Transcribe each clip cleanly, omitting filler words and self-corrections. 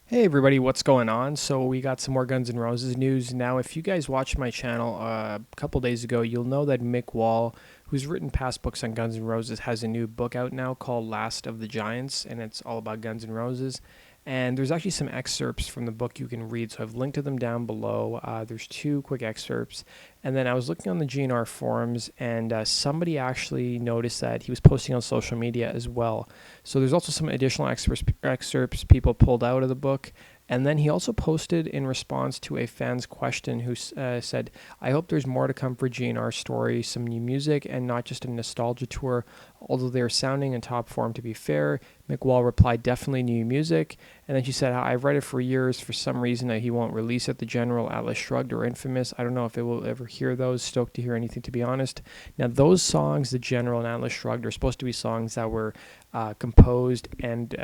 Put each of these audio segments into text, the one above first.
Hey everybody, what's going on? So we got some more Guns N' Roses news. Now, if you guys watched my channel a couple days ago, you'll know that Mick Wall, who's written past books on Guns N' Roses, has a new book out now called Last of the Giants, and it's all about Guns N' Roses. And there's actually some excerpts from the book you can read, so I've linked to them down below. There's two quick excerpts. And then I was looking on the GNR forums, and somebody actually noticed that he was posting on social media as well. So there's also some additional excerpts people pulled out of the book. And then he also posted in response to a fan's question who said, I hope there's more to come for GNR story, some new music, and not just a nostalgia tour. Although they are sounding in top form, to be fair. Mick Wall replied, definitely new music. And then she said, I've read it for years. For some reason, he won't release it. The General, Atlas Shrugged, or Infamous. I don't know if it will ever hear those. Stoked to hear anything, to be honest. Now, those songs, The General and Atlas Shrugged, are supposed to be songs that were composed and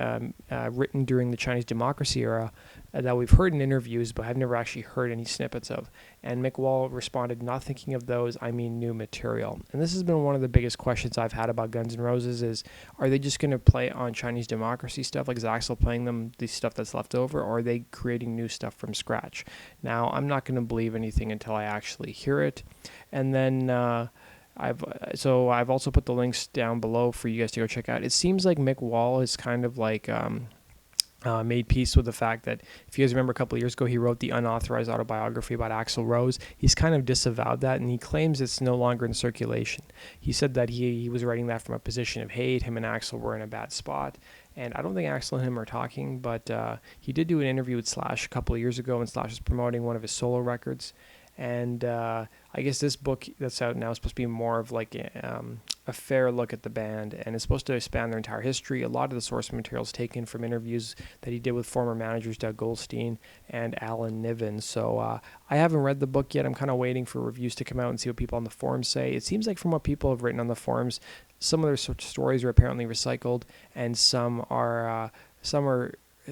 written during the Chinese democracy era that we've heard in interviews, but I've never actually heard any snippets of. And Mick Wall responded, not thinking of those, I mean new material. And this has been one of the biggest questions I've had about Guns N' Roses is, are they just going to play on Chinese democracy stuff, like is Axl playing them the stuff that's left over, or are they creating new stuff from scratch? Now, I'm not going to believe anything until I actually hear it. And then I've also put the links down below for you guys to go check out. It seems like Mick Wall is kind of like made peace with the fact that, if you guys remember a couple of years ago, he wrote the unauthorized autobiography about Axl Rose. He's kind of disavowed that, and he claims it's no longer in circulation. He said that he was writing that from a position of hate. Him and Axl were in a bad spot. And I don't think Axl and him are talking, but he did do an interview with Slash a couple of years ago, and Slash was promoting one of his solo records. And I guess this book that's out now is supposed to be more of like a fair look at the band, and it's supposed to span their entire history. A lot of the source material is taken from interviews that he did with former managers Doug Goldstein and Alan Niven. So I haven't read the book yet. I'm kind of waiting for reviews to come out and see what people on the forums say. It seems like from what people have written on the forums, some of their stories are apparently recycled, and some are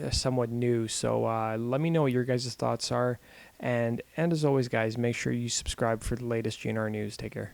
somewhat new. So let me know what your guys' thoughts are. And as always, guys, make sure you subscribe for the latest GNR news. Take care.